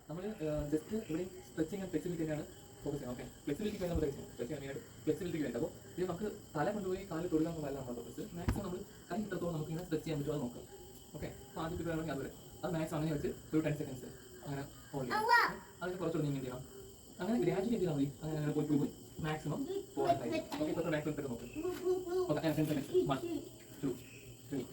നമ്മൾ ജസ്റ്റ് ഇവിടെ stretching and flexibility തന്നെയാണ് ഫോക്കസ് ചെയ്യുന്നത്. ഓക്കെ, ഫ്ലെക്സിബിലിറ്റിക്ക് വേണ്ടി നമ്മൾ സ്ട്രെച്ചിങ് ഫ്ലെക്സിബിലിറ്റിക്ക് വേണ്ടി. അപ്പോൾ ഇത് നമുക്ക് തല കൊണ്ടുപോയി കാല് തൊടുക എന്നുള്ളതല്ല നമ്മുടെ ഫോക്കസ്. മാക്സിമം നമ്മൾ കൈ ഇത്രത്തോളം നമുക്ക് ഇങ്ങനെ സ്ട്രെച്ച് ചെയ്യാൻ പറ്റുമോ അത് നോക്കാം. ഓക്കെ, അപ്പോൾ ആദ്യത്തെ വേണമെങ്കിൽ അതുവരെ അത് മാക്സിമം അങ്ങനെ വെച്ച് ഒരു 10 സെക്കൻഡ്സ് അങ്ങനെ ഹോൾഡ് ചെയ്യാം. അതിന് കുറച്ചുകൂടി നീങ്ങി ചെയ്യണം. അങ്ങനെ ഗ്രാജുവലി ചെയ്താൽ മതി. അങ്ങനെ പോയി മാക്സിമം പോകാൻ കഴിയും. ഓക്കെ, ഇപ്പോൾ മാക്സിമം പെട്ടെന്ന് നോക്കാം. Okay, 10 seconds. 1 2 3.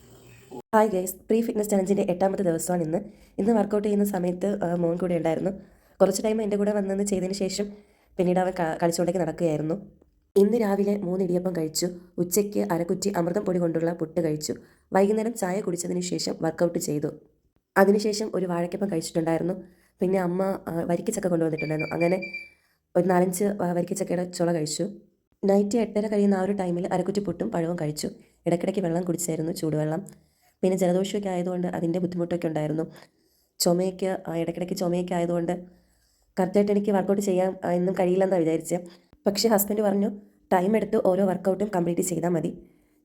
Hi guys, pre fitness ചലഞ്ചിൻ്റെ 8ാമത്തെ ദിവസമാണ് ഇന്ന്. ഇന്ന് വർക്കൗട്ട് ചെയ്യുന്ന സമയത്ത് മോൻ കൂടെ ഉണ്ടായിരുന്നു. കുറച്ച് ടൈം എൻ്റെ കൂടെ വന്നെന്ന് ചെയ്തതിന് ശേഷം പിന്നീട് അവൻ കളിച്ചുകൊണ്ടേക്ക് നടക്കുകയായിരുന്നു. ഇന്ന് രാവിലെ 3 ഇടിയപ്പം കഴിച്ചു. ഉച്ചയ്ക്ക് അരക്കുറ്റി അമൃതം പൊടി കൊണ്ടുള്ള പുട്ട് കഴിച്ചു. വൈകുന്നേരം ചായ കുടിച്ചതിന് ശേഷം വർക്കൗട്ട് ചെയ്തു. അതിനുശേഷം ഒരു വാഴയ്ക്കപ്പം കഴിച്ചിട്ടുണ്ടായിരുന്നു. പിന്നെ അമ്മ വരിക്കച്ചക്ക കൊണ്ടുവന്നിട്ടുണ്ടായിരുന്നു. അങ്ങനെ ഒരു 4-5 വരിക്കച്ചക്കയുടെ ചുള കഴിച്ചു. നൈറ്റ് 8:30 കഴിയുന്ന ആ ഒരു ടൈമിൽ അരക്കുറ്റി പുട്ടും പഴവും കഴിച്ചു. ഇടയ്ക്കിടയ്ക്ക് വെള്ളം കുടിച്ചായിരുന്നു, ചൂടുവെള്ളം. പിന്നെ ജലദോഷമൊക്കെ ആയതുകൊണ്ട് അതിൻ്റെ ബുദ്ധിമുട്ടൊക്കെ ഉണ്ടായിരുന്നു. ഇടയ്ക്കിടയ്ക്ക് ചുമയൊക്കെ ആയതുകൊണ്ട് കറക്റ്റായിട്ട് എനിക്ക് വർക്കൗട്ട് ചെയ്യാൻ എന്നും കഴിയില്ലെന്നാണ് വിചാരിച്ചത്. പക്ഷേ ഹസ്ബൻഡ് പറഞ്ഞു ടൈം എടുത്ത് ഓരോ വർക്കൗട്ടും കംപ്ലീറ്റ് ചെയ്താൽ മതി.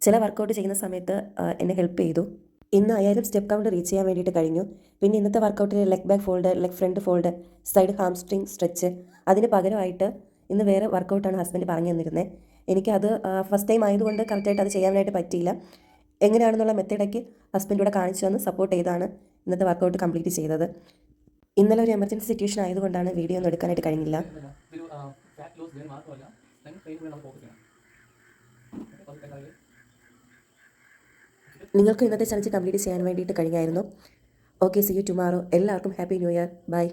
ചില വർക്കൗട്ട് ചെയ്യുന്ന സമയത്ത് എന്നെ ഹെൽപ്പ് ചെയ്തു. ഇന്ന് 5000 സ്റ്റെപ്പ് കൗണ്ട് റീച്ച് ചെയ്യാൻ വേണ്ടിയിട്ട് കഴിഞ്ഞു. പിന്നെ ഇന്നത്തെ വർക്കൗട്ടിൽ leg back fold, leg front fold, side hamstring stretch, അതിന് പകരമായിട്ട് ഇന്ന് വേറെ വർക്കൗട്ടാണ് ഹസ്ബൻഡ് പറഞ്ഞു തന്നിരുന്നത്. എനിക്കത് ഫസ്റ്റ് ടൈം ആയതുകൊണ്ട് കറക്റ്റായിട്ട് അത് ചെയ്യാനായിട്ട് പറ്റിയില്ല. എങ്ങനെയാണെന്നുള്ള മെത്തേഡൊക്കെ ഹസ്ബൻഡിലൂടെ കാണിച്ചു തന്ന് സപ്പോർട്ട് ചെയ്താണ് ഇന്നത്തെ വർക്കൗട്ട് കംപ്ലീറ്റ് ചെയ്തത്. ഇന്നലെ ഒരു എമർജൻസി സിറ്റുവേഷൻ ആയതുകൊണ്ടാണ് വീഡിയോ ഒന്നും എടുക്കാനായിട്ട് കഴിഞ്ഞില്ല. നിങ്ങൾക്ക് ഇന്നത്തെ ചലഞ്ച് കംപ്ലീറ്റ് ചെയ്യാൻ വേണ്ടിയിട്ട് കഴിഞ്ഞായിരുന്നു. Okay, see you tomorrow. എല്ലാവർക്കും ഹാപ്പി ന്യൂ ഇയർ. ബൈ.